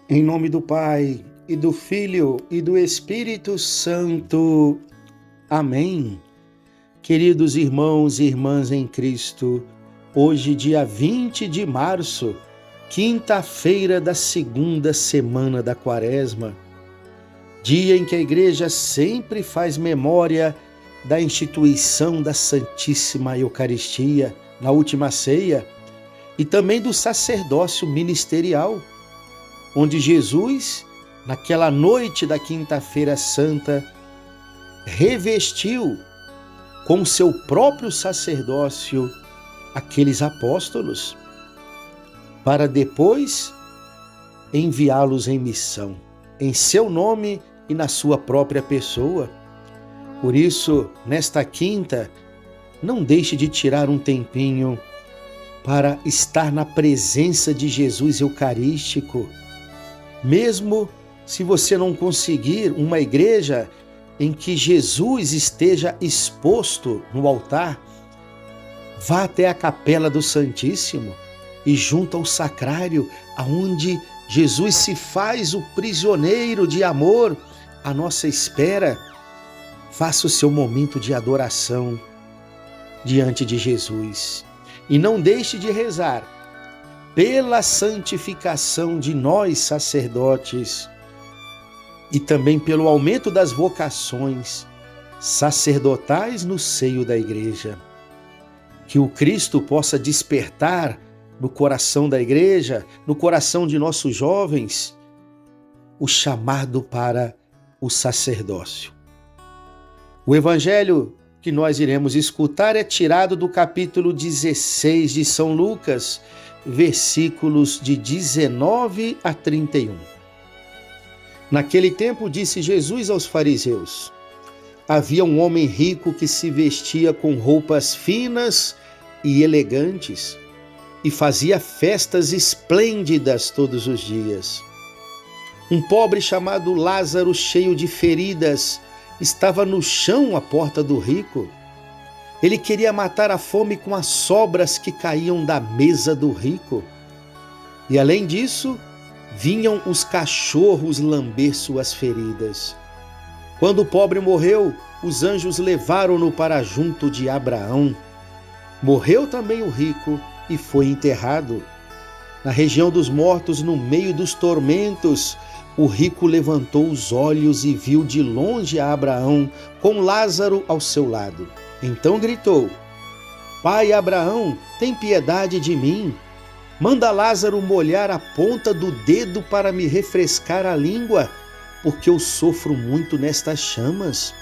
Em nome do Pai, e do Filho, e do Espírito Santo. Amém. Queridos irmãos e irmãs em Cristo, hoje, dia 20 de março, quinta-feira da segunda semana da Quaresma, dia em que a Igreja sempre faz memória da instituição da Santíssima Eucaristia na última ceia e também do sacerdócio ministerial, onde Jesus, naquela noite da Quinta-feira Santa, revestiu com seu próprio sacerdócio aqueles apóstolos, para depois enviá-los em missão, em seu nome e na sua própria pessoa. Por isso, nesta quinta, não deixe de tirar um tempinho para estar na presença de Jesus Eucarístico. Mesmo se você não conseguir uma igreja em que Jesus esteja exposto no altar, vá até a capela do Santíssimo e junto ao sacrário, aonde Jesus se faz o prisioneiro de amor à nossa espera. Faça o seu momento de adoração diante de Jesus e não deixe de rezar pela santificação de nós sacerdotes e também pelo aumento das vocações sacerdotais no seio da Igreja. Que o Cristo possa despertar no coração da Igreja, no coração de nossos jovens, o chamado para o sacerdócio. O Evangelho que nós iremos escutar é tirado do capítulo 16 de São Lucas, versículos de 19 a 31. Naquele tempo disse Jesus aos fariseus: havia um homem rico que se vestia com roupas finas e elegantes e fazia festas esplêndidas todos os dias. Um pobre chamado Lázaro, cheio de feridas, estava no chão à porta do rico. Ele queria matar a fome com as sobras que caíam da mesa do rico. E além disso, vinham os cachorros lamber suas feridas. Quando o pobre morreu, os anjos levaram-no para junto de Abraão. Morreu também o rico e foi enterrado. Na região dos mortos, no meio dos tormentos, o rico levantou os olhos e viu de longe a Abraão, com Lázaro ao seu lado. Então gritou: Pai Abraão, tem piedade de mim. Manda Lázaro molhar a ponta do dedo para me refrescar a língua, porque eu sofro muito nestas chamas.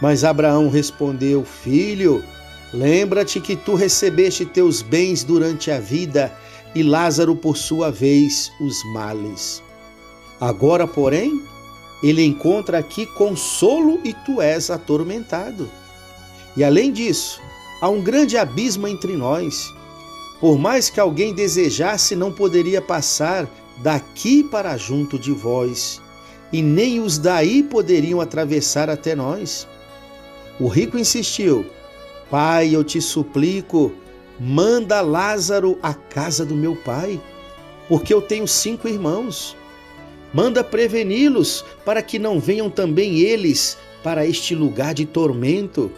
Mas Abraão respondeu: Filho, lembra-te que tu recebeste teus bens durante a vida e Lázaro, por sua vez, os males. Agora, porém, ele encontra aqui consolo e tu és atormentado. E além disso, há um grande abismo entre nós. Por mais que alguém desejasse, não poderia passar daqui para junto de vós, e nem os daí poderiam atravessar até nós. O rico insistiu: Pai, eu te suplico, manda Lázaro à casa do meu pai, porque eu tenho 5 irmãos. Manda preveni-los para que não venham também eles para este lugar de tormento.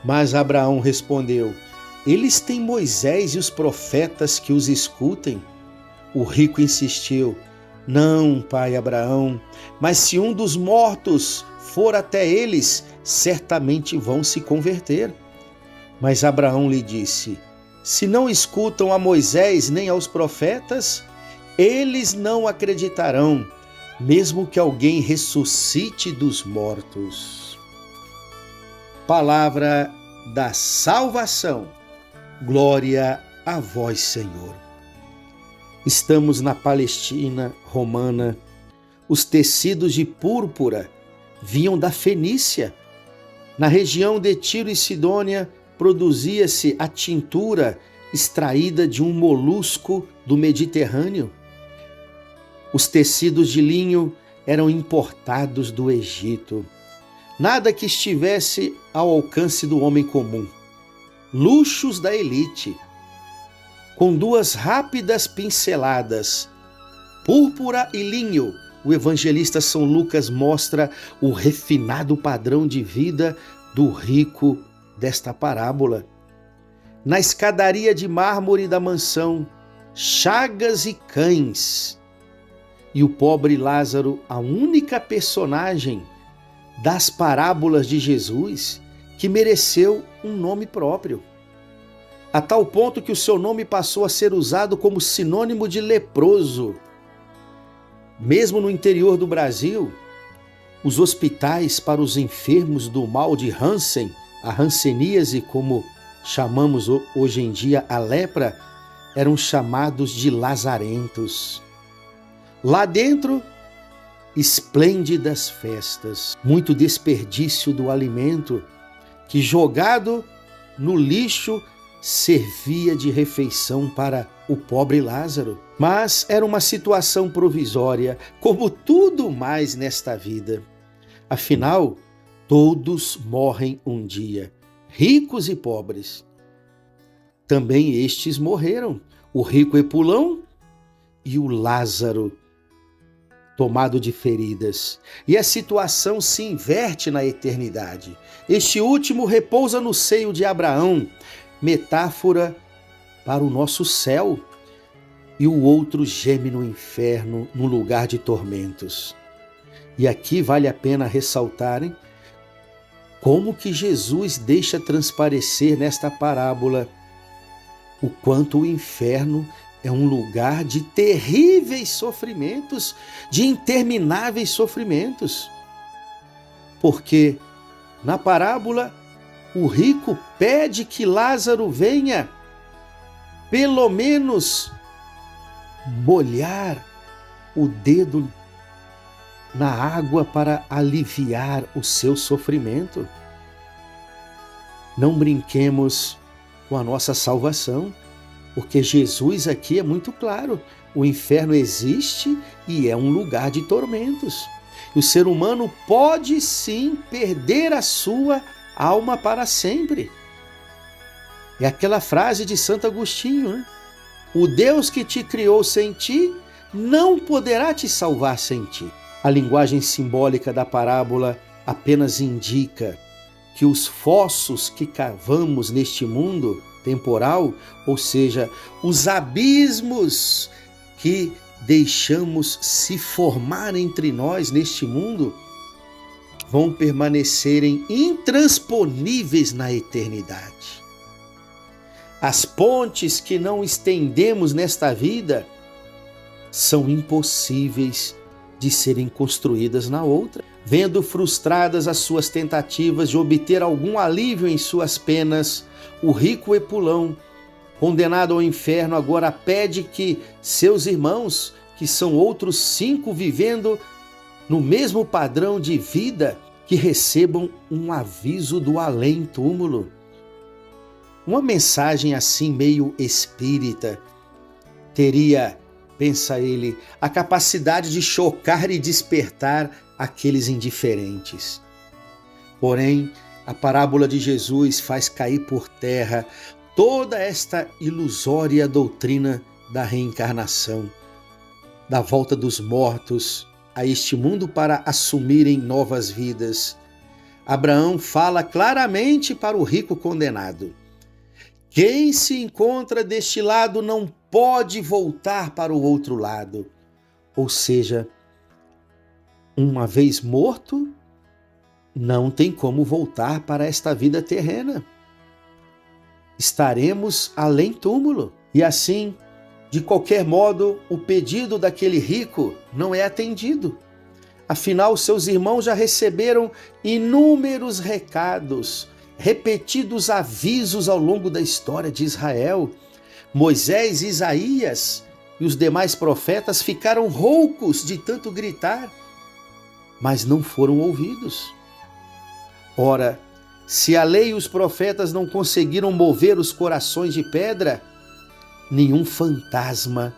Mas Abraão respondeu: eles têm Moisés e os profetas que os escutem. O rico insistiu: não, pai Abraão, mas se um dos mortos for até eles, certamente vão se converter. Mas Abraão lhe disse: se não escutam a Moisés nem aos profetas, eles não acreditarão, mesmo que alguém ressuscite dos mortos. Palavra da salvação. Glória a vós, Senhor. Estamos na Palestina romana. Os tecidos de púrpura vinham da Fenícia. Na região de Tiro e Sidônia produzia-se a tintura extraída de um molusco do Mediterrâneo. Os tecidos de linho eram importados do Egito. Nada que estivesse ao alcance do homem comum. Luxos da elite. Com 2 rápidas pinceladas, púrpura e linho. O evangelista São Lucas mostra o refinado padrão de vida do rico desta parábola. Na escadaria de mármore da mansão, chagas e cães. E o pobre Lázaro, a única personagem das parábolas de Jesus que mereceu um nome próprio. A tal ponto que o seu nome passou a ser usado como sinônimo de leproso. Mesmo no interior do Brasil, os hospitais para os enfermos do mal de Hansen, a hanseníase, como chamamos hoje em dia a lepra, eram chamados de lazarentos. Lá dentro, esplêndidas festas, muito desperdício do alimento, que jogado no lixo servia de refeição para o pobre Lázaro. Mas era uma situação provisória, como tudo mais nesta vida. Afinal, todos morrem um dia, ricos e pobres. Também estes morreram, o rico Epulão e o Lázaro, tomado de feridas. E a situação se inverte na eternidade. Este último repousa no seio de Abraão, metáfora para o nosso céu, e o outro geme no inferno, no lugar de tormentos. E aqui vale a pena ressaltarem como que Jesus deixa transparecer nesta parábola o quanto o inferno é um lugar de terríveis sofrimentos, de intermináveis sofrimentos. Porque na parábola o rico pede que Lázaro venha pelo menos molhar o dedo na água para aliviar o seu sofrimento. Não brinquemos com a nossa salvação, porque Jesus aqui é muito claro: o inferno existe e é um lugar de tormentos. E o ser humano pode sim perder a sua alma para sempre. É aquela frase de Santo Agostinho, né? O Deus que te criou sem ti não poderá te salvar sem ti. A linguagem simbólica da parábola apenas indica que os fossos que cavamos neste mundo temporal, ou seja, os abismos que deixamos se formar entre nós neste mundo, vão permanecerem intransponíveis na eternidade. As pontes que não estendemos nesta vida são impossíveis de serem construídas na outra. Vendo frustradas as suas tentativas de obter algum alívio em suas penas, o rico Epulão, condenado ao inferno, agora pede que seus irmãos, que são outros 5 vivendo no mesmo padrão de vida, que recebam um aviso do além-túmulo. Uma mensagem assim meio espírita teria, pensa ele, a capacidade de chocar e despertar aqueles indiferentes. Porém, a parábola de Jesus faz cair por terra toda esta ilusória doutrina da reencarnação, da volta dos mortos a este mundo para assumirem novas vidas. Abraão fala claramente para o rico condenado: quem se encontra deste lado não pode voltar para o outro lado. Ou seja, uma vez morto, não tem como voltar para esta vida terrena. Estaremos além túmulo. E assim, de qualquer modo, o pedido daquele rico não é atendido. Afinal, seus irmãos já receberam inúmeros recados, repetidos avisos ao longo da história de Israel. Moisés, Isaías e os demais profetas ficaram roucos de tanto gritar, mas não foram ouvidos. Ora, se a lei e os profetas não conseguiram mover os corações de pedra, nenhum fantasma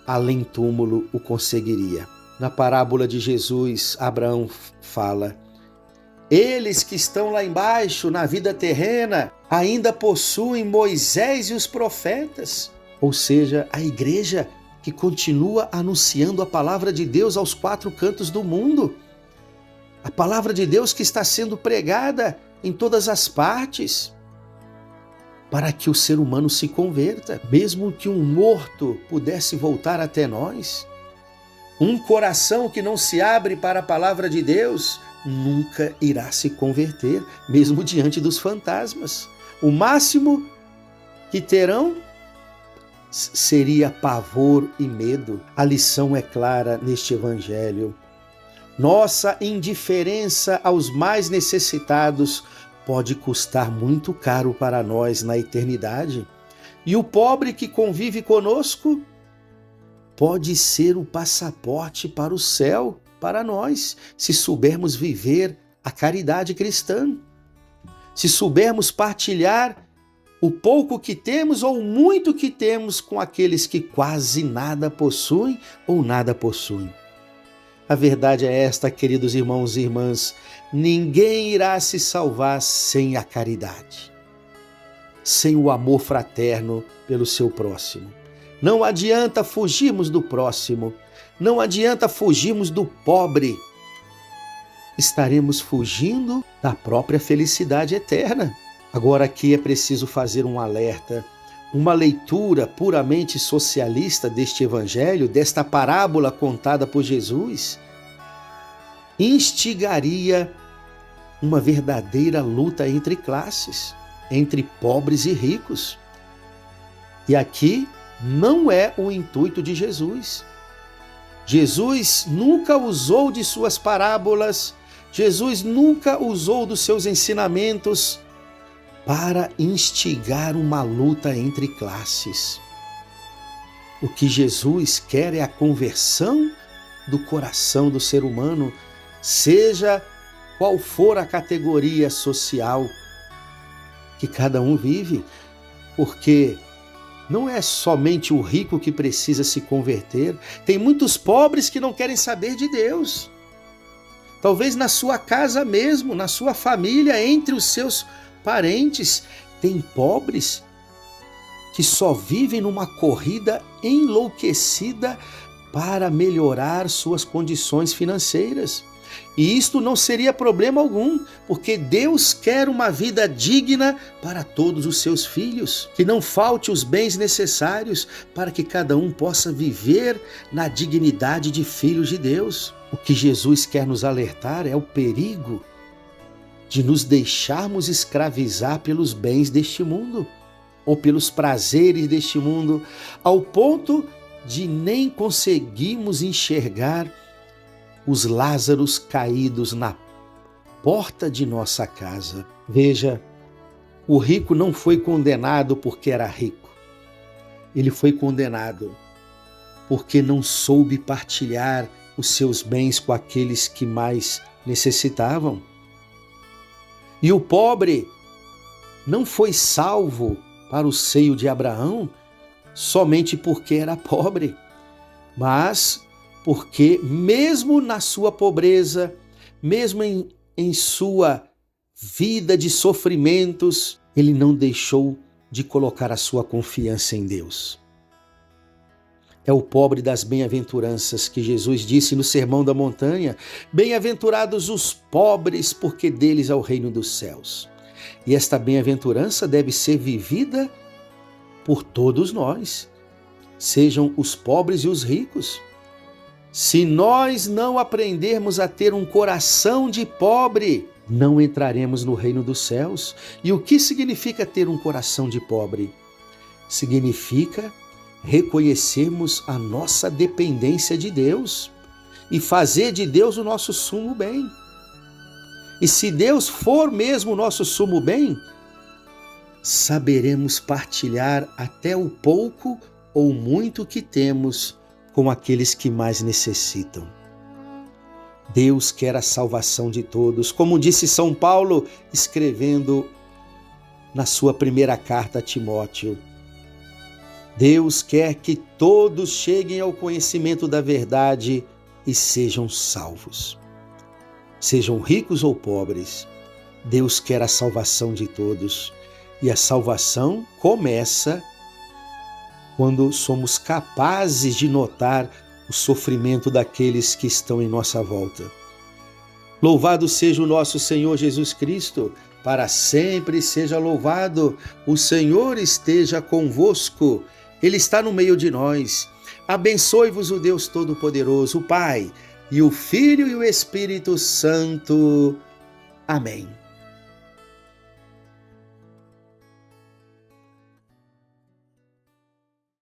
além túmulo o conseguiria. Na parábola de Jesus, Abraão fala: eles que estão lá embaixo, na vida terrena, ainda possuem Moisés e os profetas. Ou seja, a igreja que continua anunciando a palavra de Deus aos quatro cantos do mundo. A palavra de Deus que está sendo pregada em todas as partes, para que o ser humano se converta, mesmo que um morto pudesse voltar até nós. Um coração que não se abre para a palavra de Deus nunca irá se converter, mesmo diante dos fantasmas. O máximo que terão seria pavor e medo. A lição é clara neste evangelho. Nossa indiferença aos mais necessitados pode custar muito caro para nós na eternidade. E o pobre que convive conosco pode ser o passaporte para o céu, para nós, se soubermos viver a caridade cristã, se soubermos partilhar o pouco que temos ou o muito que temos com aqueles que quase nada possuem ou nada possuem. A verdade é esta, queridos irmãos e irmãs, ninguém irá se salvar sem a caridade, sem o amor fraterno pelo seu próximo. Não adianta fugirmos do próximo, não adianta fugirmos do pobre. Estaremos fugindo da própria felicidade eterna. Agora aqui é preciso fazer um alerta, uma leitura puramente socialista deste evangelho, desta parábola contada por Jesus, instigaria uma verdadeira luta entre classes, entre pobres e ricos. E aqui não é o intuito de Jesus. Jesus nunca usou de suas parábolas, Jesus nunca usou dos seus ensinamentos para instigar uma luta entre classes. O que Jesus quer é a conversão do coração do ser humano, seja qual for a categoria social que cada um vive, porque não é somente o rico que precisa se converter, tem muitos pobres que não querem saber de Deus. Talvez na sua casa mesmo, na sua família, entre os seus parentes, tem pobres que só vivem numa corrida enlouquecida para melhorar suas condições financeiras. E isto não seria problema algum, porque Deus quer uma vida digna para todos os seus filhos, que não falte os bens necessários para que cada um possa viver na dignidade de filhos de Deus. O que Jesus quer nos alertar é o perigo de nos deixarmos escravizar pelos bens deste mundo, ou pelos prazeres deste mundo, ao ponto de nem conseguirmos enxergar os Lázaros caídos na porta de nossa casa. Veja, o rico não foi condenado porque era rico. Ele foi condenado porque não soube partilhar os seus bens com aqueles que mais necessitavam. E o pobre não foi salvo para o seio de Abraão somente porque era pobre, mas porque mesmo na sua pobreza, mesmo em sua vida de sofrimentos, ele não deixou de colocar a sua confiança em Deus. É o pobre das bem-aventuranças que Jesus disse no Sermão da Montanha: bem-aventurados os pobres, porque deles é o reino dos céus. E esta bem-aventurança deve ser vivida por todos nós, sejam os pobres e os ricos. Se nós não aprendermos a ter um coração de pobre, não entraremos no reino dos céus. E o que significa ter um coração de pobre? Significa reconhecermos a nossa dependência de Deus e fazer de Deus o nosso sumo bem. E se Deus for mesmo o nosso sumo bem, saberemos partilhar até o pouco ou muito que temos com aqueles que mais necessitam. Deus quer a salvação de todos, como disse São Paulo, escrevendo na sua primeira carta a Timóteo. Deus quer que todos cheguem ao conhecimento da verdade e sejam salvos. Sejam ricos ou pobres, Deus quer a salvação de todos. E a salvação começa quando somos capazes de notar o sofrimento daqueles que estão em nossa volta. Louvado seja o nosso Senhor Jesus Cristo, para sempre seja louvado. O Senhor esteja convosco, Ele está no meio de nós. Abençoe-vos o Deus Todo-Poderoso, o Pai, e o Filho e o Espírito Santo. Amém.